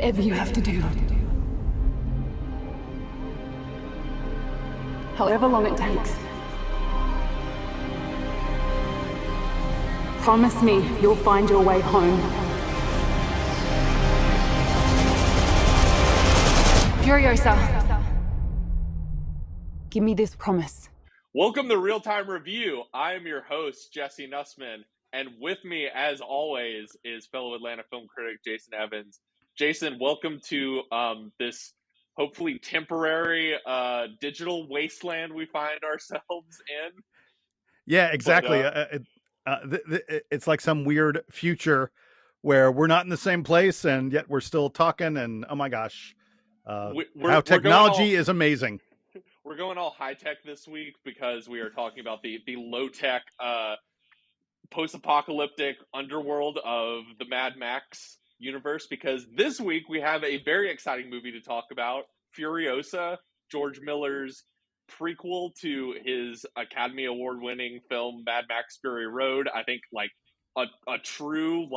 Whatever you have to do. However long it takes. Promise me you'll find your way home. Furiosa. Give me this promise. Welcome to Real Time Review. I am your host, Jesse Nussman, and with me, as always, is fellow Atlanta film critic Jason Evans. Jason, welcome to this hopefully temporary digital wasteland we find ourselves in. Yeah, exactly. But, It's like some weird future where we're not in the same place and yet we're still talking. And oh my gosh, how technology is amazing. We're going all high tech this week because we are talking about the low tech post-apocalyptic underworld of the Mad Max universe, because this week we have a very exciting movie to talk about, Furiosa, George Miller's prequel to his Academy Award winning film Mad Max Fury Road. I think like a true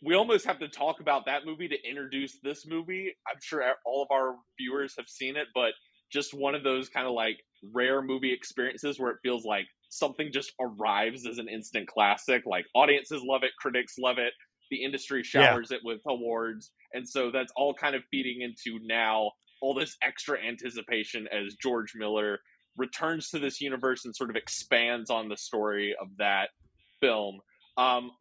we almost have to talk about that movie to introduce this movie. I'm sure all of our viewers have seen it, but just one of those kind of like rare movie experiences where it feels like something just arrives as an instant classic. Like audiences love it, critics love it, the industry showers it with awards, and so that's all kind of feeding into now all this extra anticipation as George Miller returns to this universe and sort of expands on the story of that film.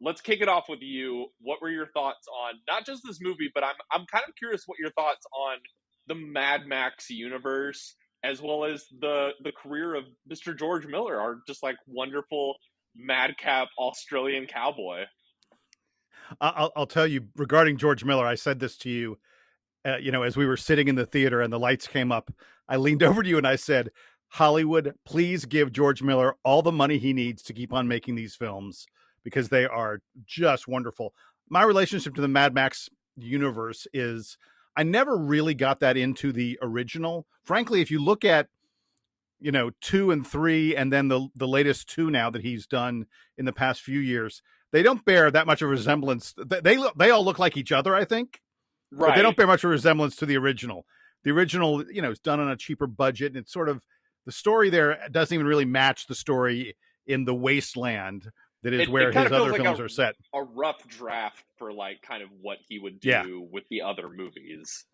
Let's kick it off with you. What were your thoughts on not just this movie, but I'm kind of curious what your thoughts on the Mad Max universe, as well as the career of Mr. George Miller, our just like wonderful madcap Australian cowboy. I'll tell you regarding George Miller. I said this to you, as we were sitting in the theater and the lights came up. I leaned over to you and I said, Hollywood, please give George Miller all the money he needs to keep on making these films, because they are just wonderful. My relationship to the Mad Max universe is I never really got that into the original. Frankly, if you look at, 2 and 3, and then the latest 2 now that he's done in the past few years, they don't bear that much of a resemblance. They all look like each other, I think. Right. But they don't bear much of a resemblance to the original. The original, is done on a cheaper budget, and it's sort of, the story there doesn't even really match the story in the wasteland that is where his other films are set. A rough draft for like kind of what he would do with the other movies.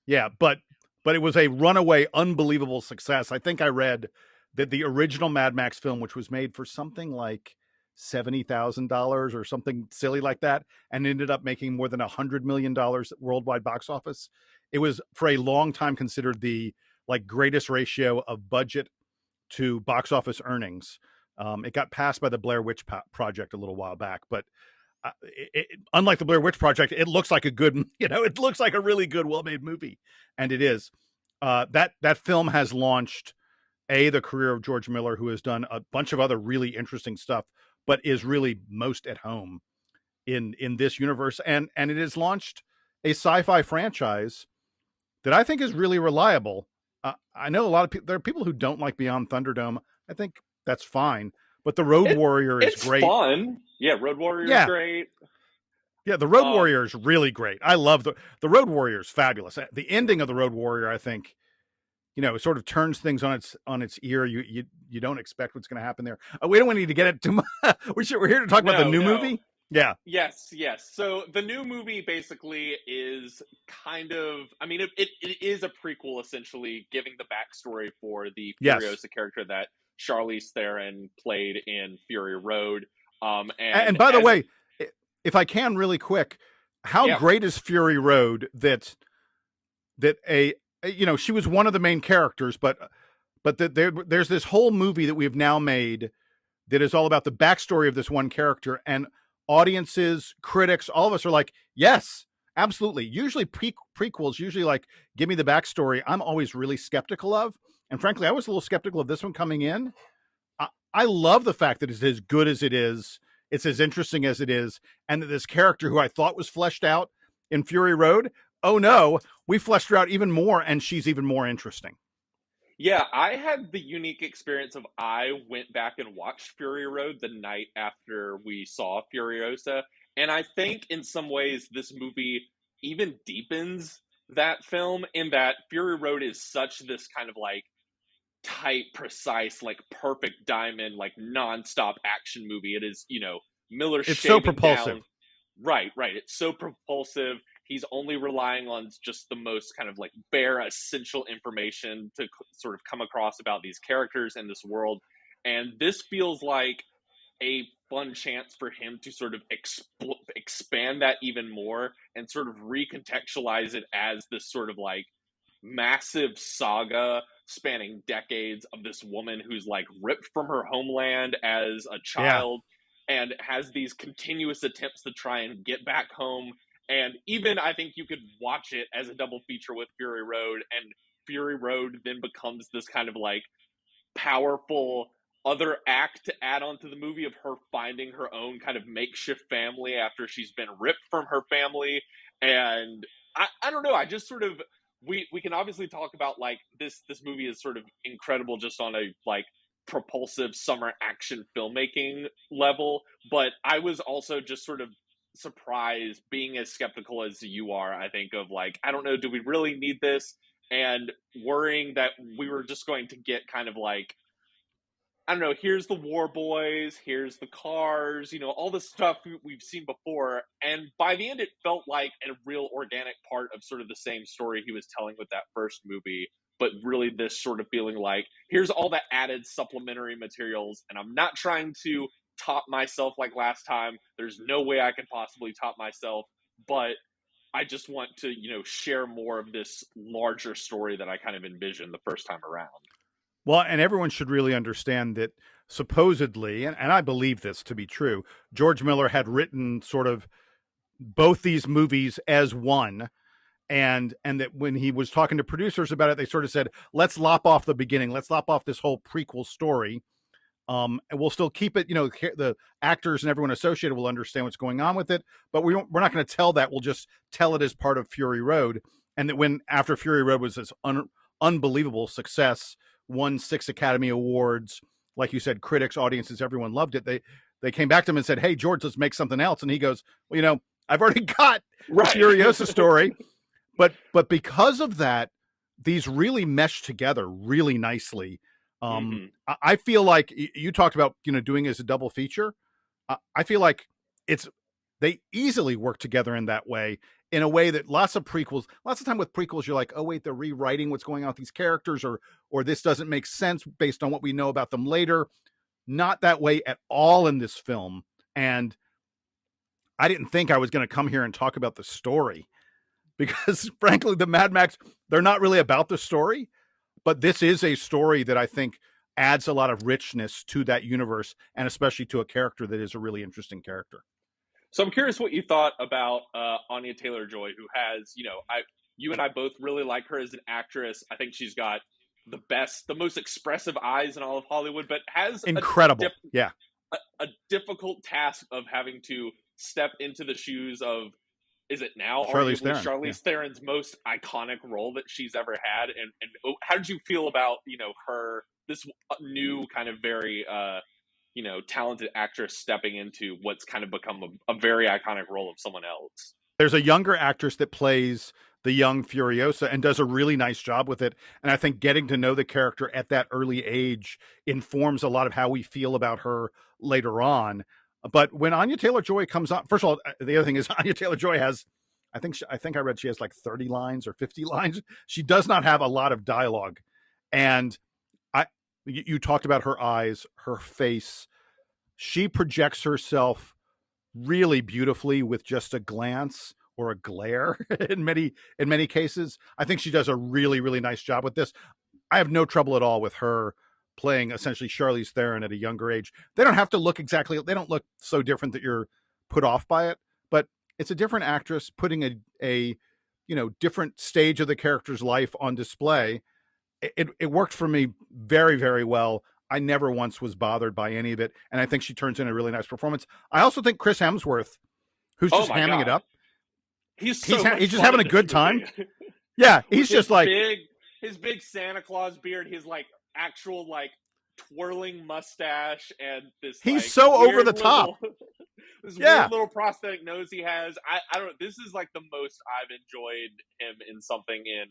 Yeah, but it was a runaway, unbelievable success. I think I read that the original Mad Max film, which was made for something like $70,000 or something silly like that, and ended up making more than $100 million worldwide box office. It was for a long time considered the like greatest ratio of budget to box office earnings. It got passed by the Blair Witch Project a little while back, but unlike the Blair Witch Project, it looks like a good, it looks like a really good, well-made movie, and it is. That film has launched the career of George Miller, who has done a bunch of other really interesting stuff, but is really most at home in this universe, and it has launched a sci-fi franchise that I think is really reliable. I know a lot of people. There are people who don't like Beyond Thunderdome. I think that's fine, but the Road Warrior is great. It's fun. Yeah, Road Warrior is great. Yeah, the Road Warrior is really great. I love the Road Warrior is fabulous. The ending of the Road Warrior, I think, sort of turns things on its ear. You don't expect what's going to happen there. We don't need to get it too much. We're here to talk about the new movie. Yeah. Yes. So the new movie basically is kind of, it is a prequel, essentially, giving the backstory for the Furiosa character that Charlize Theron played in Fury Road. And by the way, if I can really quick, how great is Fury Road that she was one of the main characters, but there's this whole movie that we've now made that is all about the backstory of this one character, and audiences, critics, all of us are like, yes, absolutely. Usually prequels, usually like, give me the backstory. I'm always really skeptical of. And frankly, I was a little skeptical of this one coming in. I love the fact that it's as good as it is. It's as interesting as it is. And that this character who I thought was fleshed out in Fury Road, oh no, we fleshed her out even more, and she's even more interesting. Yeah, I had the unique experience of I went back and watched Fury Road the night after we saw Furiosa. And I think in some ways this movie even deepens that film in that Fury Road is such this kind of like tight, precise, like perfect diamond, like nonstop action movie. It is, Miller It's so shaving propulsive. down. Right, right. It's so propulsive. He's only relying on just the most kind of like bare essential information to sort of come across about these characters in this world. And this feels like a fun chance for him to sort of expand that even more and sort of recontextualize it as this sort of like massive saga spanning decades of this woman who's like ripped from her homeland as a Yeah. child and has these continuous attempts to try and get back home. And even I think you could watch it as a double feature with Fury Road, and Fury Road then becomes this kind of like powerful other act to add on to the movie of her finding her own kind of makeshift family after she's been ripped from her family. And I don't know, I just sort of we can obviously talk about like this movie is sort of incredible just on a like propulsive summer action filmmaking level, but I was also just sort of surprised, being as skeptical as you are, I think, of like, I don't know, do we really need this? And worrying that we were just going to get kind of like, I don't know, here's the War Boys, here's the cars, all the stuff we've seen before. And by the end, it felt like a real organic part of sort of the same story he was telling with that first movie. But really, this sort of feeling like, here's all the added supplementary materials, and I'm not trying to top myself like last time. There's no way I can possibly top myself, but I just want to, share more of this larger story that I kind of envisioned the first time around. Well, and everyone should really understand that supposedly, and I believe this to be true, George Miller had written sort of both these movies as one. And that when he was talking to producers about it, they sort of said, let's lop off the beginning. Let's lop off this whole prequel story. And we'll still keep it, the actors and everyone associated will understand what's going on with it, but we're not going to tell that. We'll just tell it as part of Fury Road. And that when after Fury Road was this unbelievable success, won 6 Academy Awards, like you said, critics, audiences, everyone loved it. They came back to him and said, hey, George, let's make something else. And he goes, well, I've already got Right. Furiosa story. But because of that, these really mesh together really nicely. I feel like you talked about, doing it as a double feature. I feel like they easily work together in that way, in a way that lots of time with prequels, you're like, oh wait, they're rewriting what's going on with these characters, or this doesn't make sense based on what we know about them later. Not that way at all in this film. And I didn't think I was going to come here and talk about the story, because frankly, the Mad Max, they're not really about the story, but this is a story that I think adds a lot of richness to that universe, and especially to a character that is a really interesting character. So I'm curious what you thought about Anya Taylor-Joy, who has, you and I both really like her as an actress. I think she's got the most expressive eyes in all of Hollywood, but has incredible, a difficult task of having to step into the shoes of, is it now Charlize Theron's most iconic role that she's ever had? And how did you feel about, her, this new kind of very, talented actress stepping into what's kind of become a very iconic role of someone else? There's a younger actress that plays the young Furiosa and does a really nice job with it. And I think getting to know the character at that early age informs a lot of how we feel about her later on. But when Anya Taylor-Joy comes on, first of all, the other thing is Anya Taylor-Joy has, I think I read she has like 30 lines or 50 lines. She does not have a lot of dialogue. And you talked about her eyes, her face. She projects herself really beautifully with just a glance or a glare in many cases. I think she does a really, really nice job with this. I have no trouble at all with her playing essentially Charlize Theron at a younger age. They don't have to look they don't look so different that you're put off by it, but it's a different actress putting a different stage of the character's life on display. It worked for me very, very well. I never once was bothered by any of it, and I think she turns in a really nice performance. I also think Chris Hemsworth, who's just hamming it up, he's just having a good time. Yeah, he's just like his big Santa Claus beard, his like actual like twirling mustache and this He's like so over weird the top. little this Yeah. weird little prosthetic nose he has. I don't. This is like the most I've enjoyed him in something in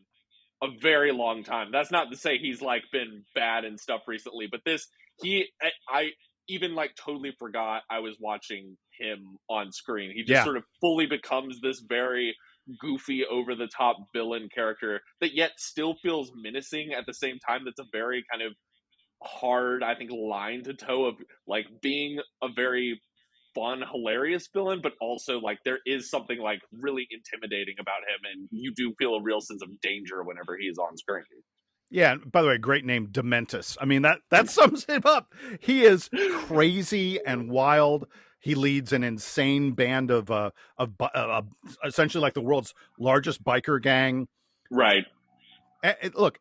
a very long time. That's not to say he's like been bad and stuff recently, but this I even like totally forgot I was watching him on screen. He just Yeah. sort of fully becomes this very goofy, over the top villain character that yet still feels menacing at the same time. That's a very kind of hard, I think, line to toe of like being a very fun, hilarious villain, but also like there is something like really intimidating about him, and you do feel a real sense of danger whenever he's on screen. Yeah, and by the way, great name, Dementus. I mean, that sums him up. He is crazy and wild. He leads an insane band of essentially like the world's largest biker gang. Right. Look,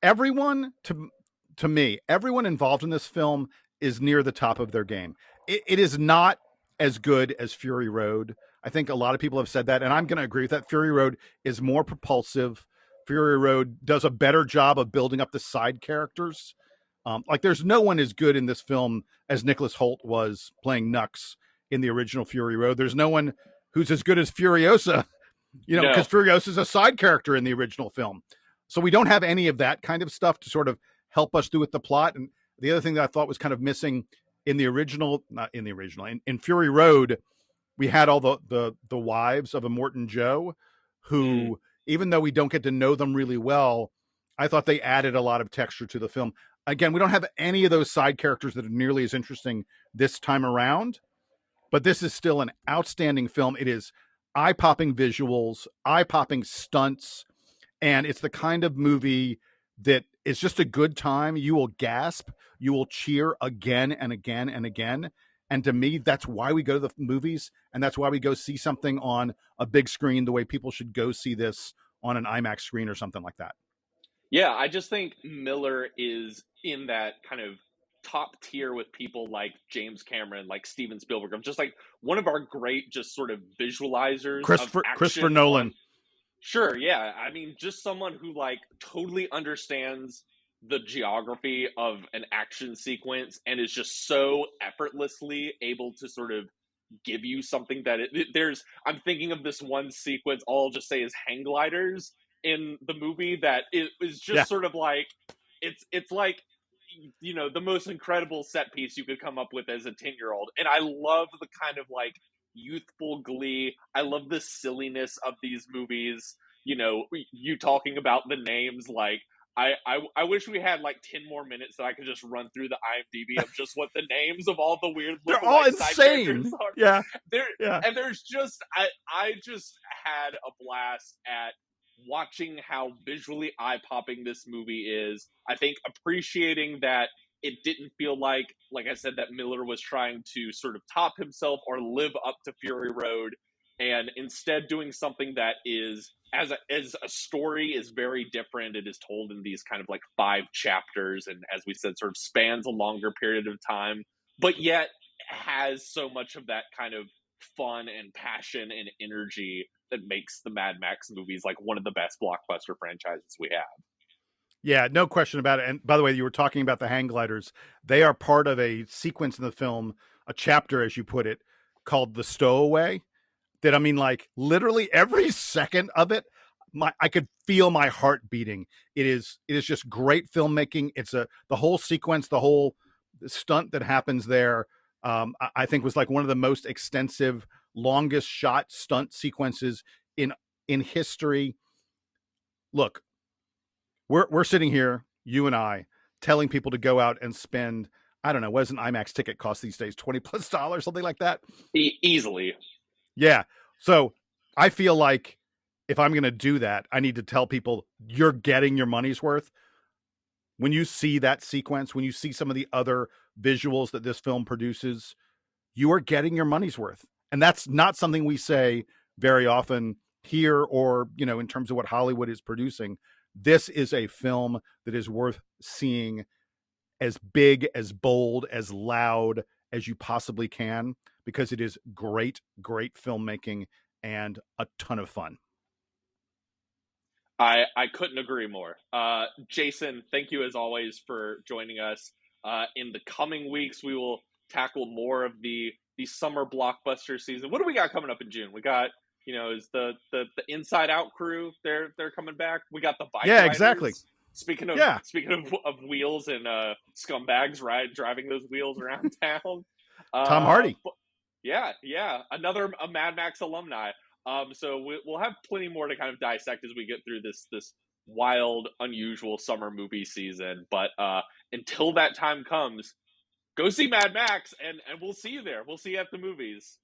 everyone to me, everyone involved in this film is near the top of their game. It is not as good as Fury Road. I think a lot of people have said that, and I'm going to agree with that. Fury Road is more propulsive. Fury Road does a better job of building up the side characters. Like there's no one as good in this film as Nicholas Hoult was playing Nux in the original Fury Road. There's no one who's as good as Furiosa, because Furiosa is a side character in the original film. So we don't have any of that kind of stuff to sort of help us do with the plot. And the other thing that I thought was kind of missing in the original, not in the original, in Fury Road, we had all the wives of Immortan Joe, who, even though we don't get to know them really well, I thought they added a lot of texture to the film. Again, we don't have any of those side characters that are nearly as interesting this time around, but this is still an outstanding film. It is eye-popping visuals, eye-popping stunts, and it's the kind of movie that is just a good time. You will gasp, you will cheer again and again and again. And to me, that's why we go to the movies, and that's why we go see something on a big screen the way people should go see this on an IMAX screen or something like that. Yeah, I just think Miller is in that kind of top tier with people like James Cameron, like Steven Spielberg. I'm just like one of our great, just sort of visualizers of action. Christopher Nolan. Sure, yeah. I mean, just someone who like totally understands the geography of an action sequence and is just so effortlessly able to sort of give you something that I'm thinking of this one sequence, all I'll just say is hang gliders in the movie that it is just sort of like it's like the most incredible set piece you could come up with as a 10-year-old. And I love the kind of like youthful glee. I love the silliness of these movies. You talking about the names, like I wish we had like 10 more minutes that I could just run through the IMDb of just what the names of all the weird They're little all like, side insane. characters are. Yeah. And there's just I just had a blast at watching how visually eye-popping this movie is. I think appreciating that it didn't feel like I said, that Miller was trying to sort of top himself or live up to Fury Road, and instead doing something that is, as a story, is very different. It is told in these kind of like 5 chapters, and as we said, sort of spans a longer period of time, but yet has so much of that kind of fun and passion and energy that makes the Mad Max movies like one of the best blockbuster franchises we have. Yeah, no question about it. And by the way, you were talking about the hang gliders. They are part of a sequence in the film, a chapter, as you put it, called The Stowaway. That, I mean, like literally every second of it, I could feel my heart beating. It is just great filmmaking. It's the whole sequence, the whole stunt that happens there. I think was like one of the most extensive, longest shot stunt sequences in history. Look, we're sitting here, you and I, telling people to go out and spend, I don't know, what does an IMAX ticket cost these days? $20+, something like that? Easily. Yeah. So I feel like if I'm going to do that, I need to tell people you're getting your money's worth. When you see that sequence, when you see some of the other visuals that this film produces, you are getting your money's worth. And that's not something we say very often here or, in terms of what Hollywood is producing. This is a film that is worth seeing as big, as bold, as loud as you possibly can, because it is great, great filmmaking and a ton of fun. I couldn't agree more. Jason, thank you as always for joining us. In the coming weeks, we will tackle more of the summer blockbuster season. What do we got coming up in June? We got, is the Inside Out crew, they're coming back. We got the Bike Yeah, Riders. exactly. Speaking of Yeah. of wheels and scumbags driving those wheels around town. Tom Hardy. Yeah, another a Mad Max alumni. So we'll have plenty more to kind of dissect as we get through this wild, unusual summer movie season. But until that time comes, go see Mad Max, and we'll see you there. We'll see you at the movies.